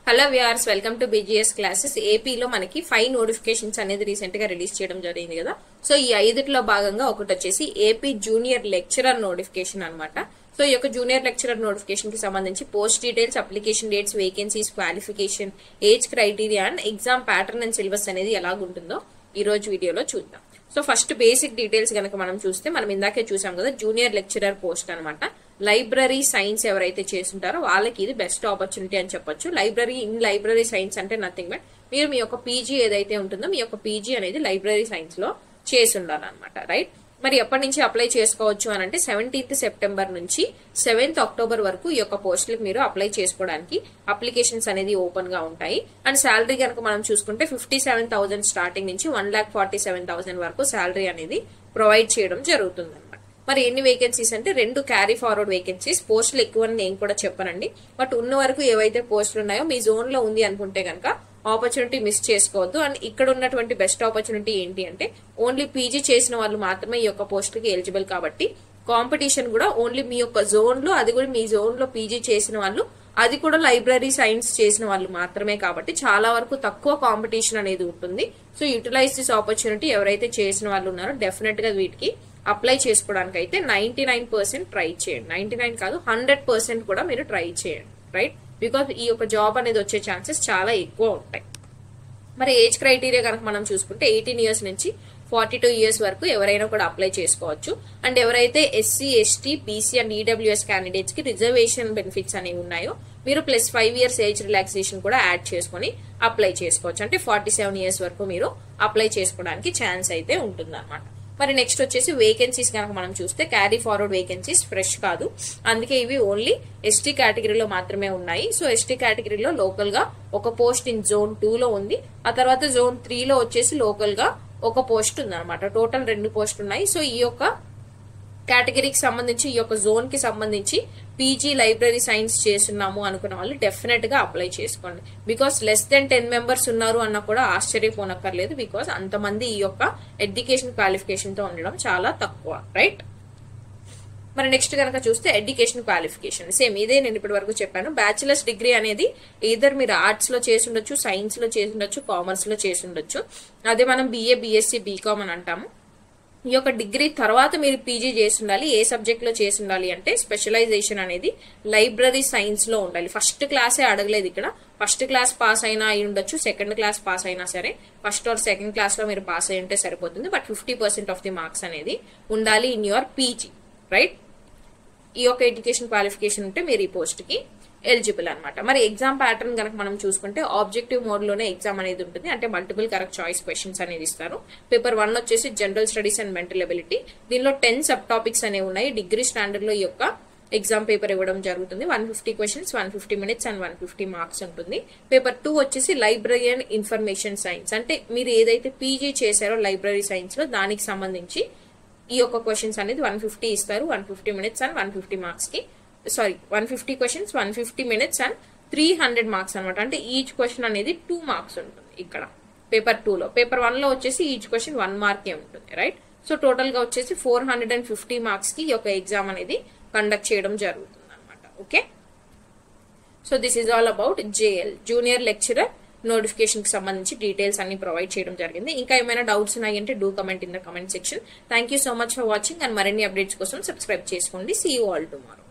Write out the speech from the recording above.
Hello viewers, welcome to BGS classes. ఏపీలో మనకి 5 notifications అనేది రీసెంట్ గా రిలీజ్ చేయడం జరిగింది కదా. సో ఈ 5లో భాగంగా ఒకటి వచ్చేసి ఏపీ జూనియర్ లెక్చరర్ నోటిఫికేషన్ అన్నమాట. సో ఈ యొక్క జూనియర్ లెక్చరర్ నోటిఫికేషన్ కి సంబంధించి post details, application dates, vacancies, qualification, age criteria and exam pattern and syllabus అనేది ఎలాగుంటుందో ఈ రోజు వీడియోలో చూద్దాం. సో ఫస్ట్ బేసిక్ డీటెయిల్స్ కనుక మనం చూస్తే, మనం ఇందాకే చూసాం కదా జూనియర్ లెక్చరర్ పోస్ట్ అనమాట. లైబ్రరీ సైన్స్ ఎవరైతే చేస్తుంటారో వాళ్ళకి ఇది బెస్ట్ ఆపర్చునిటీ అని చెప్పొచ్చు. లైబ్రరీ సైన్స్ అంటే నథింగ్ బట్ మీరు మీ యొక్క పీజీ ఏదైతే ఉంటుందో మీ యొక్క పీజీ అనేది లైబ్రరీ సైన్స్ లో చేసి ఉండాలన్నమాట, రైట్? మరి ఎప్పటి నుంచి అప్లై చేసుకోవచ్చు అని అంటే 17th సెప్టెంబర్ నుంచి 7th అక్టోబర్ వరకు ఈ యొక్క పోస్టులకు మీరు అప్లై చేసుకోవడానికి అప్లికేషన్స్ అనేది ఓపెన్ గా ఉంటాయి. అండ్ శాలరీ కనుక మనం చూసుకుంటే 57,000 స్టార్టింగ్ నుంచి 1,47,000 వరకు శాలరీ అనేది ప్రొవైడ్ చేయడం జరుగుతుంది అనమాట. మరి ఎన్ని వేకెన్సీస్ అంటే 2 క్యారీ ఫార్వర్డ్ వేకెన్సీస్. పోస్టులు ఎక్కువ అని నేను కూడా చెప్పనండి, బట్ ఉన్న వరకు ఏవైతే పోస్టులు ఉన్నాయో మీ జోన్ లో ఉంది అనుకుంటే కనుక ఆపర్చునిటీ మిస్ చేసుకోవద్దు. అండ్ ఇక్కడ ఉన్నటువంటి బెస్ట్ ఆపర్చునిటీ ఏంటి అంటే ఓన్లీ పీజీ చేసిన వాళ్ళు మాత్రమే ఈ యొక్క పోస్టులకి ఎలిజిబుల్ కాబట్టి కాంపిటీషన్ కూడా ఓన్లీ మీ యొక్క జోన్ లో, అది కూడా మీ జోన్ లో పీజీ చేసిన వాళ్ళు, అది కూడా లైబ్రరీ సైన్స్ చేసిన వాళ్ళు మాత్రమే కాబట్టి చాలా వరకు తక్కువ కాంపిటీషన్ అనేది ఉంటుంది. So utilize this opportunity. ఎవరైతే చేసిన వాళ్ళు ఉన్నారో డెఫినెట్ గా వీటికి అప్లై చేసుకోవడానికి అయితే 99% ట్రై చేయండి. 99 కాదు 100% కూడా మీరు ట్రై చేయండి, రైట్? బికాస్ ఈ యొక్క జాబ్ అనేది వచ్చే ఛాన్సెస్ చాలా ఎక్కువ ఉంటాయి. మరి ఏజ్ క్రైటీరియా కనుక మనం చూసుకుంటే 18 ఇయర్స్ నుంచి 42 ఇయర్స్ వరకు ఎవరైనా కూడా అప్లై చేసుకోవచ్చు. అండ్ ఎవరైతే SC, ST, BC and EWS candidates కి రిజర్వేషన్ బెనిఫిట్స్ అనేవి ఉన్నాయో మీరు ప్లస్ 5 ఇయర్స్ ఏజ్ రిలాక్సేషన్ కూడా యాడ్ చేసుకుని అప్లై చేసుకోవచ్చు. అంటే 47 ఇయర్స్ వరకు మీరు అప్లై చేసుకోవడానికి ఛాన్స్ అయితే ఉంటుంది అనమాట. మరి నెక్స్ట్ వచ్చేసి వేకెన్సీస్ కనుక మనం చూస్తే క్యారీ ఫార్వర్డ్ వేకెన్సీస్ ఫ్రెష్ కాదు, అందుకే ఇవి ఓన్లీ ఎస్టీ కేటగిరీలో మాత్రమే ఉన్నాయి. సో ఎస్టీ కేటగిరీలో లోకల్ గా ఒక పోస్ట్ ఇన్ జోన్ 2 లో ఉంది. ఆ తర్వాత జోన్ 3 లో వచ్చేసి లోకల్ గా ఒక పోస్ట్ ఉంది అనమాట. టోటల్ 2 పోస్టులు ఉన్నాయి. సో ఈ యొక్క కేటగిరీకి సంబంధించి, ఈ యొక్క జోన్ కి సంబంధించి పీజీ లైబ్రరీ సైన్స్ చేస్తున్నాము అనుకున్న వాళ్ళు డెఫినెట్ గా అప్లై చేసుకోండి. బికాస్ లెస్ దెన్ 10 మెంబర్స్ ఉన్నారు అన్న కూడా ఆశ్చర్యపోనక్కర్లేదు. బికాస్ అంతమంది ఈ యొక్క ఎడ్యుకేషన్ క్వాలిఫికేషన్ తో ఉండడం చాలా తక్కువ, రైట్? మరి నెక్స్ట్ కనుక చూస్తే ఎడ్యుకేషన్ క్వాలిఫికేషన్ సేమ్ ఇదే నేను ఇప్పటి వరకు చెప్పాను. బ్యాచిలర్స్ డిగ్రీ అనేది ఈధర్ మీరు ఆర్ట్స్ లో చేసి ఉండొచ్చు, సైన్స్ లో చేసి ఉండొచ్చు, కామర్స్ లో చేసి ఉండొచ్చు. అదే మనం BA, BSc, BCom అని అంటాము. ఈ యొక్క డిగ్రీ తర్వాత మీరు పీజీ చేసి ఉండాలి. ఏ సబ్జెక్ట్ లో చేసి ఉండాలి అంటే స్పెషలైజేషన్ అనేది లైబ్రరీ సైన్స్ లో ఉండాలి. ఫస్ట్ క్లాసే అడగలేదు ఇక్కడ. ఫస్ట్ క్లాస్ పాస్ అయినా అయి ఉండొచ్చు, సెకండ్ క్లాస్ పాస్ అయినా సరే ఫస్ట్ ఆర్ సెకండ్ క్లాస్ లో మీరు పాస్ అయి ఉంటే సరిపోతుంది. బట్ 50% ఆఫ్ ది మార్క్స్ అనేది ఉండాలి ఇన్ యువర్ పీజీ, రైట్? ఈ యొక్క ఎడ్యుకేషన్ క్వాలిఫికేషన్ ఉంటే మీరు ఈ పోస్ట్ కి ఎలిజిబుల్ అనమాట. మరి ఎగ్జామ్ ప్యాటర్న్ కనుక మనం చూసుకుంటే ఆబ్జెక్టివ్ మోడ్ లోనే ఎగ్జామ్ అనేది ఉంటుంది. అంటే మల్టిపుల్ కరెక్ట్ చాయిస్ క్వశ్చన్స్ అనేది ఇస్తారు. పేపర్ 1 వచ్చేసి general studies and mental ability. దీనిలో 10 సబ్ టాపిక్స్ అనేవి ఉన్నాయి. డిగ్రీ స్టాండర్డ్ లో ఈ యొక్క ఎగ్జామ్ పేపర్ ఇవ్వడం జరుగుతుంది. 150 క్వశ్చన్స్, 150 మినిట్స్ అండ్ 150 మార్క్స్ ఉంటుంది. పేపర్ 2 వచ్చేసి లైబ్రరీ అండ్ ఇన్ఫర్మేషన్ సైన్స్. అంటే మీరు ఏదైతే పీజీ చేశారో లైబ్రరీ సైన్స్ లో దానికి సంబంధించి ఈ యొక్క క్వశ్చన్స్ అనేది 150 ఇస్తారు. 150 మినిట్స్ అండ్ 150 మార్క్స్ కి 150 క్వశ్చన్స్, 150 మినిట్స్ అండ్ 300 మార్క్స్ అనమాట. అంటే ఈచ్ క్వశ్చన్ అనేది 2 మార్క్స్ ఉంటుంది ఇక్కడ పేపర్ 2 లో. పేపర్ 1 లో వచ్చేసి ఈచ్ క్వశ్చన్ 1 మార్కే ఉంటుంది, రైట్? సో టోటల్ గా వచ్చేసి 450 మార్క్స్ కి ఈ యొక్క ఎగ్జామ్ అనేది కండక్ట్ చేయడం జరుగుతుంది అనమాట. Okay, so this is all about JL junior lecturer notification కి సంబంధించి డీటెయిల్స్ అన్ని ప్రొవైడ్ చేయడం జరిగింది. ఇంకా ఏమైనా డౌట్స్ ఉన్నాయంటే do comment in the comment section. Thank you so much for watching. And మరిన్ని అప్డేట్స్ కోసం సబ్స్క్రైబ్ చేసుకోండి. See you all tomorrow.